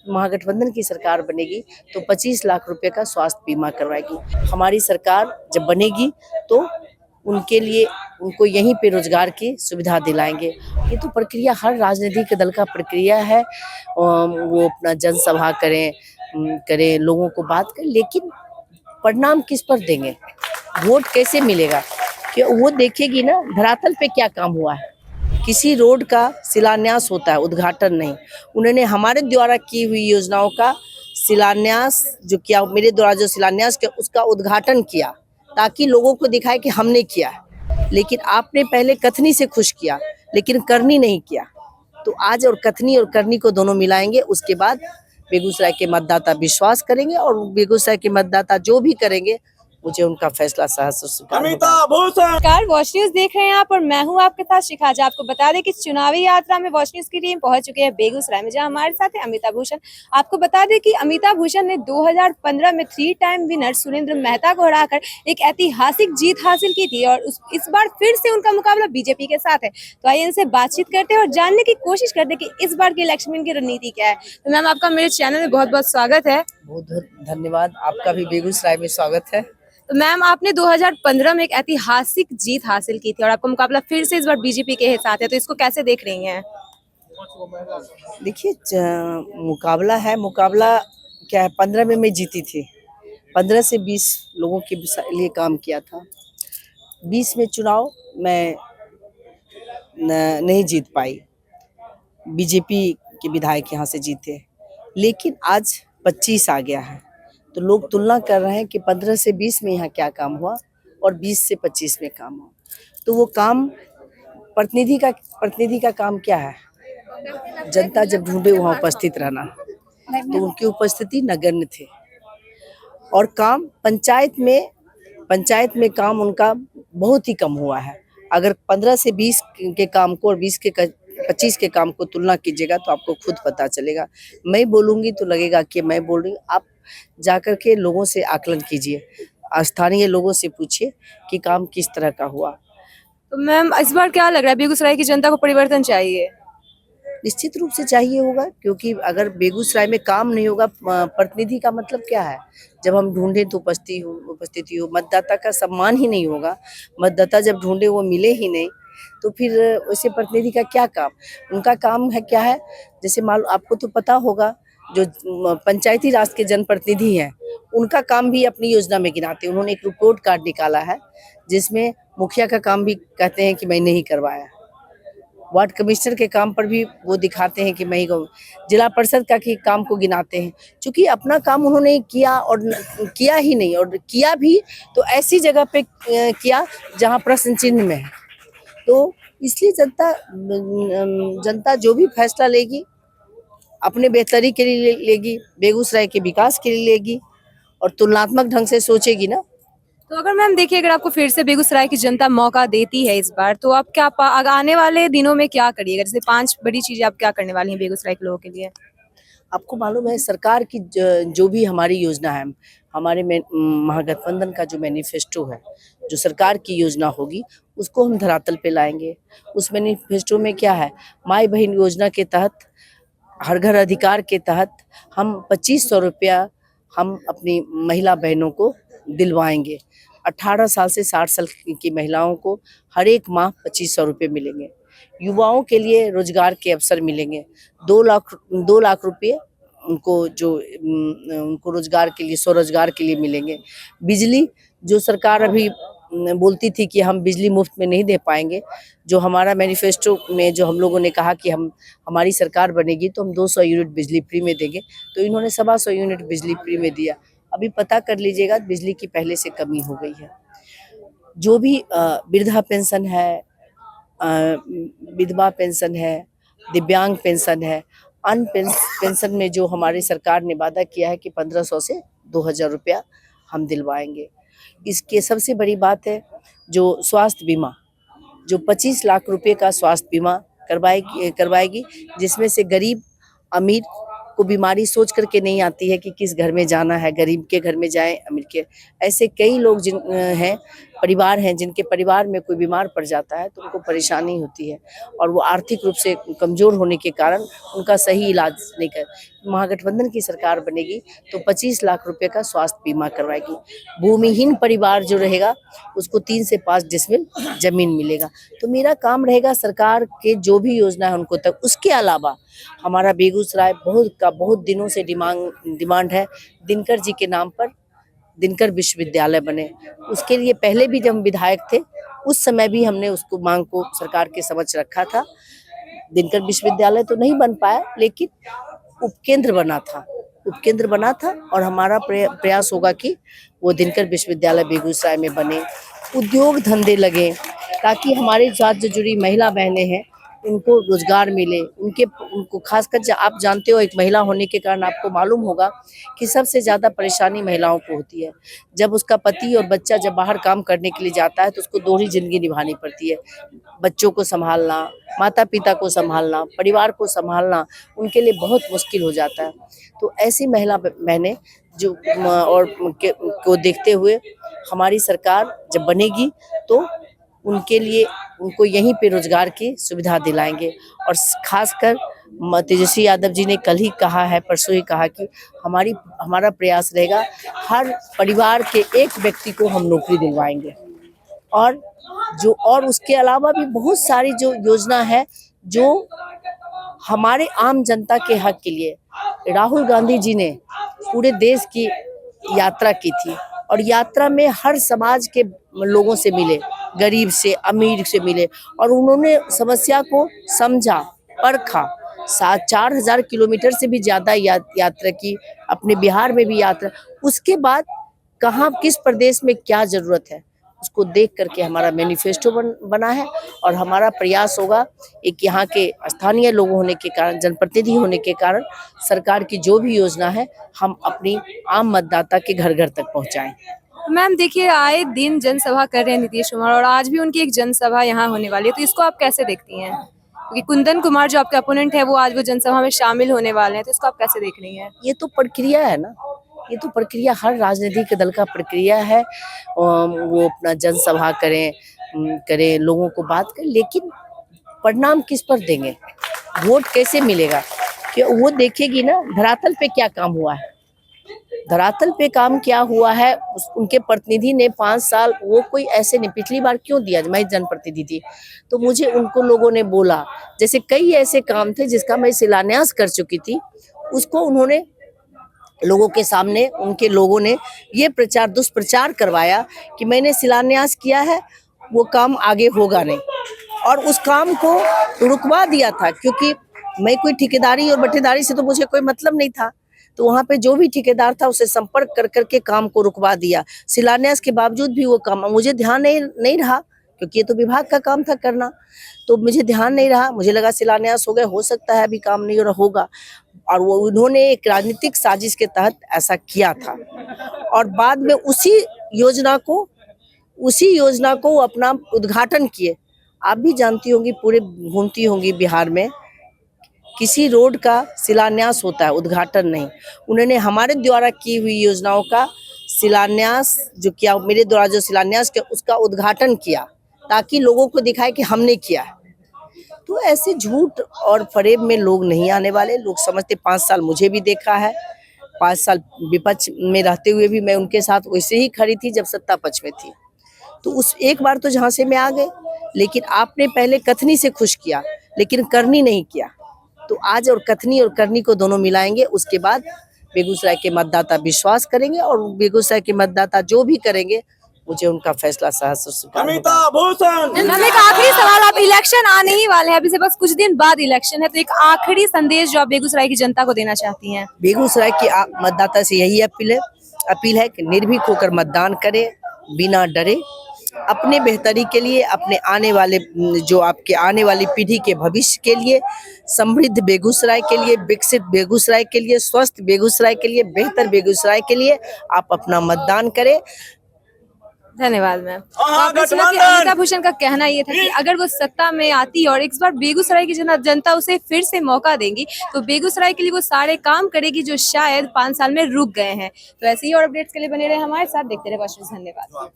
महागठबंधन की सरकार बनेगी तो 25 लाख रुपए का स्वास्थ्य बीमा करवाएगी। हमारी सरकार जब बनेगी तो उनके लिए उनको यहीं पे रोजगार की सुविधा दिलाएंगे। ये तो प्रक्रिया हर राजनीतिक दल का प्रक्रिया है। वो अपना जनसभा करें, लोगों को बात करें, लेकिन परिणाम किस पर देंगे, वोट कैसे मिलेगा, कि वो देखेगी ना धरातल पे क्या काम हुआ है। किसी रोड का शिलान्यास होता है, उद्घाटन नहीं। उन्होंने हमारे द्वारा की हुई योजनाओं का शिलान्यास जो किया, मेरे द्वारा जो शिलान्यास किया उसका उद्घाटन किया ताकि लोगों को दिखाए कि हमने किया है। लेकिन आपने पहले कथनी से खुश किया लेकिन करनी नहीं किया। तो आज और कथनी और करनी को दोनों मिलाएंगे, उसके बाद बेगूसराय के मतदाता विश्वास करेंगे और बेगूसराय के मतदाता जो भी करेंगे मुझे उनका फैसला सहर्ष स्वीकार होगा। नमस्कार, वॉच न्यूज देख रहे हैं आप और मैं हूं आपके साथ शिखा। आज आपको बता दें कि चुनावी यात्रा में वॉच न्यूज की टीम पहुंच चुकी है बेगूसराय में, जहां हमारे साथ है अमिता भूषण। आपको बता दें कि अमिता भूषण ने 2015 में 3 टाइम विनर सुरेंद्र मेहता को हराकर एक ऐतिहासिक जीत हासिल की थी और इस बार फिर से उनका मुकाबला बीजेपी के साथ है। तो आइए इनसे बातचीत करते हैं और जानने की कोशिश करते हैं कि इस बार के इलेक्शन में इनकी रणनीति क्या है। तो मैम, आपका मेरे चैनल में बहुत बहुत स्वागत है। बहुत धन्यवाद, आपका भी बेगूसराय में स्वागत है। तो मैम, आपने 2015 में एक ऐतिहासिक जीत हासिल की थी और आपका मुकाबला फिर से इस बार बीजेपी के साथ है, तो इसको कैसे देख रही हैं? देखिए, मुकाबला क्या है, 15 में मैं जीती थी। 15 से 20 लोगों के लिए काम किया था। 20 में चुनाव मैं नहीं जीत पाई, बीजेपी के विधायक यहाँ से जीते। लेकिन आज 25 आ गया है तो लोग तुलना कर रहे हैं कि 15 से 20 में यहाँ क्या काम हुआ और 20 से 25 में काम हुआ। तो वो काम प्रतिनिधि का काम क्या है, जनता जब ढूंढे वहाँ उपस्थित रहना। तो उनकी उपस्थिति नगण्य थे और काम पंचायत में काम उनका बहुत ही कम हुआ है। अगर 15 से 20 के काम को और 25 के काम को तुलना कीजिएगा तो आपको खुद पता चलेगा। मैं बोलूँगी तो लगेगा कि मैं बोल रही हूँ। आप जाकर के लोगों से आकलन कीजिए, स्थानीय लोगों से पूछिए कि काम किस तरह का हुआ। तो मैम, इस बार क्या लग रहा है, बेगूसराय की जनता को परिवर्तन चाहिए? निश्चित रूप से चाहिए होगा, क्योंकि अगर बेगूसराय में काम नहीं होगा, प्रतिनिधि का मतलब क्या है? जब हम ढूंढे तो उपस्थिति हो, मतदाता का सम्मान ही नहीं होगा। मतदाता जब ढूंढे वो मिले ही नहीं तो फिर वैसे प्रतिनिधि का क्या काम? उनका काम है क्या है, जैसे मान आपको तो पता होगा, जो पंचायती राज के जनप्रतिनिधि हैं उनका काम भी अपनी योजना में गिनाते हैं। उन्होंने एक रिपोर्ट कार्ड निकाला है जिसमें मुखिया का काम भी कहते हैं कि मैं नहीं करवाया, वार्ड कमिश्नर के काम पर भी वो दिखाते हैं कि मैं ही, जिला परिषद का की काम को गिनाते हैं। क्योंकि अपना काम उन्होंने किया और किया ही नहीं, और किया भी तो ऐसी जगह पे किया जहां प्रश्न चिन्ह में है। तो इसलिए जनता जो भी फैसला लेगी अपने बेहतरी के लिए लेगी, बेगूसराय के विकास के लिए लेगी और तुलनात्मक ढंग से सोचेगी ना। तो अगर मैम देखिए, अगर आपको फिर से बेगूसराय की जनता मौका देती है इस बार, तो आप क्या आने वाले दिनों में क्या करिएगा? जैसे 5 बड़ी चीजें आप क्या करने वाली हैं बेगूसराय के लोगों के लिए? आपको मालूम है सरकार की जो भी हमारी योजना है, हमारे महागठबंधन का जो मैनिफेस्टो है, जो सरकार की योजना होगी उसको हम धरातल पे लाएंगे। उस मैनिफेस्टो में क्या है, माई बहन योजना के तहत, हर घर अधिकार के तहत हम 2500 रुपया हम अपनी महिला बहनों को दिलवाएंगे। 18 साल से 60 साल की महिलाओं को हर एक माह 2500 रुपये मिलेंगे। युवाओं के लिए रोजगार के अवसर मिलेंगे। 2 लाख रुपये उनको रोजगार के लिए, स्वरोजगार के लिए मिलेंगे। बिजली, जो सरकार अभी बोलती थी कि हम बिजली मुफ्त में नहीं दे पाएंगे, जो हमारा मैनिफेस्टो में जो हम लोगों ने कहा कि हमारी सरकार बनेगी तो हम 200 यूनिट बिजली फ्री में देंगे, तो इन्होंने 125 यूनिट बिजली फ्री में दिया। अभी पता कर लीजिएगा, बिजली की पहले से कमी हो गई है। जो भी वृद्धा पेंशन है, विधवा पेंशन है, दिव्यांग पेंशन है, अन्य पेंशन में जो हमारी सरकार ने वादा किया है कि 1500 से 2000 रुपया हम दिलवाएंगे। इसके सबसे बड़ी बात है जो स्वास्थ्य बीमा, जो 25 लाख रुपए का स्वास्थ्य बीमा करवाएगी, जिसमें से गरीब अमीर को बीमारी सोच करके नहीं आती है कि किस घर में जाना है, गरीब के घर में जाएं, अमीर के। ऐसे कई लोग हैं परिवार हैं जिनके परिवार में कोई बीमार पड़ जाता है तो उनको परेशानी होती है और वो आर्थिक रूप से कमजोर होने के कारण उनका सही इलाज नहीं कर। महागठबंधन की सरकार बनेगी तो 25 लाख रुपए का स्वास्थ्य बीमा करवाएगी। भूमिहीन परिवार जो रहेगा उसको 3 से 5 डिसमिल जमीन मिलेगा। तो मेरा काम रहेगा सरकार के जो भी योजना है उनको तक। उसके अलावा हमारा बेगूसराय बहुत दिनों से डिमांड है दिनकर जी के नाम पर दिनकर विश्वविद्यालय बने। उसके लिए पहले भी जब विधायक थे उस समय भी हमने उसको मांग को सरकार के समक्ष रखा था। दिनकर विश्वविद्यालय तो नहीं बन पाया लेकिन उपकेंद्र बना था और हमारा प्रयास होगा कि वो दिनकर विश्वविद्यालय बेगूसराय में बने, उद्योग धंधे लगे ताकि हमारे साथ जो जुड़ी महिला बहनें हैं उनको रोजगार मिले। उनको खासकर आप जानते हो एक महिला होने के कारण आपको मालूम होगा कि सबसे ज्यादा परेशानी महिलाओं को होती है। जब उसका पति और बच्चा जब बाहर काम करने के लिए जाता है तो उसको दोहरी जिंदगी निभानी पड़ती है। बच्चों को संभालना, माता पिता को संभालना, परिवार को संभालना उनके लिए बहुत मुश्किल हो जाता है। तो ऐसी महिला बहनें जो और को देखते हुए हमारी सरकार जब बनेगी तो उनके लिए उनको यहीं पे रोजगार की सुविधा दिलाएंगे। और खासकर तेजस्वी यादव जी ने कल ही कहा है, परसों ही कहा कि हमारा प्रयास रहेगा हर परिवार के एक व्यक्ति को हम नौकरी दिलवाएंगे। और उसके अलावा भी बहुत सारी जो योजना है जो हमारे आम जनता के हक के लिए। राहुल गांधी जी ने पूरे देश की यात्रा की थी और यात्रा में हर समाज के लोगों से मिले, गरीब से अमीर से मिले और उन्होंने समस्या को समझा, परखा। 4,000 किलोमीटर से भी ज्यादा यात्रा की, अपने बिहार में भी यात्रा। उसके बाद कहाँ किस प्रदेश में क्या जरूरत है उसको देख करके हमारा मैनिफेस्टो बना है। और हमारा प्रयास होगा एक यहाँ के स्थानीय लोग होने के कारण, जनप्रतिनिधि होने के कारण सरकार की जो भी योजना है हम अपनी आम मतदाता के घर घर तक पहुँचाएं। मैम देखिए, आए दिन जनसभा कर रहे हैं नीतीश कुमार और आज भी उनकी एक जनसभा यहाँ होने वाली है, तो इसको आप कैसे देखती हैं? क्योंकि कुंदन कुमार जो आपके अपोनेंट है वो आज वो जनसभा में शामिल होने वाले हैं, तो इसको आप कैसे देख रही हैं? ये तो प्रक्रिया है ना, ये तो प्रक्रिया हर राजनीतिक दल का प्रक्रिया है। वो अपना जनसभा करें, लोगों को बात करें, लेकिन परिणाम किस पर देंगे, वोट कैसे मिलेगा, कि वो देखेगी ना धरातल पे क्या काम हुआ है। धरातल पे काम क्या हुआ है उनके प्रतिनिधि ने 5 साल वो कोई ऐसे नहीं। पिछली बार क्यों दिया, मैं जनप्रतिनिधि थी तो मुझे उनको लोगों ने बोला, जैसे कई ऐसे काम थे जिसका मैं शिलान्यास कर चुकी थी, उसको उन्होंने लोगों के सामने उनके लोगों ने ये दुष्प्रचार करवाया कि मैंने शिलान्यास किया है, वो काम आगे होगा नहीं। और उस काम को रुकवा दिया था क्योंकि मैं कोई ठेकेदारी और बटेदारी से तो मुझे कोई मतलब नहीं था। तो वहाँ पे जो भी ठेकेदार था उसे संपर्क कर करके काम को रुकवा दिया। शिलान्यास के बावजूद भी वो काम मुझे ध्यान नहीं रहा क्योंकि ये तो विभाग का काम था करना, तो मुझे ध्यान नहीं रहा। मुझे लगा शिलान्यास हो गया, हो सकता है अभी काम नहीं हो रहा होगा। और वो उन्होंने एक राजनीतिक साजिश के तहत ऐसा किया था और बाद में उसी योजना को अपना उद्घाटन किए। आप भी जानती होंगी, पूरे घूमती होंगी बिहार में, किसी रोड का शिलान्यास होता है, उद्घाटन नहीं। उन्होंने हमारे द्वारा की हुई योजनाओं का शिलान्यास जो किया, मेरे द्वारा जो शिलान्यास किया उसका उद्घाटन किया ताकि लोगों को दिखाए कि हमने किया है। तो ऐसे झूठ और फरेब में लोग नहीं आने वाले। लोग समझते 5 साल मुझे भी देखा है, 5 साल विपक्ष में रहते हुए भी मैं उनके साथ वैसे ही खड़ी थी जब सत्ता पक्ष में थी। तो उस एक बार तो झांसे में आ गए, लेकिन आपने पहले कथनी से खुश किया लेकिन करनी नहीं किया। तो आज और कथनी और करनी को दोनों मिलाएंगे, उसके बाद बेगूसराय के मतदाता विश्वास करेंगे और बेगूसराय के मतदाता जो भी करेंगे मुझे उनका फैसला अमिता भूषण। एक आखिरी सवाल, आप इलेक्शन आने ही वाले हैं, अभी से बस कुछ दिन बाद इलेक्शन है, तो एक आखिरी संदेश जो आप बेगूसराय की जनता को देना चाहती हैं? बेगूसराय की मतदाता से यही अपील है कि निर्भीक होकर मतदान करें, बिना डरे, अपने बेहतरी के लिए, अपने आपके आने वाली पीढ़ी के भविष्य के लिए, समृद्ध बेगूसराय के लिए, विकसित बेगूसराय के लिए, स्वस्थ बेगूसराय के लिए, बेहतर बेगूसराय के लिए आप अपना मतदान करें। धन्यवाद मैम। अमिता भूषण का कहना ये था कि अगर वो सत्ता में आती और इस बार बेगूसराय की जनता उसे फिर से मौका देंगी तो बेगूसराय के लिए वो सारे काम करेगी जो शायद 5 साल में रुक गए हैं। तो ऐसे ही और अपडेट्स के लिए बने रहे हमारे साथ, देखते रहे वॉच न्यूज़। धन्यवाद।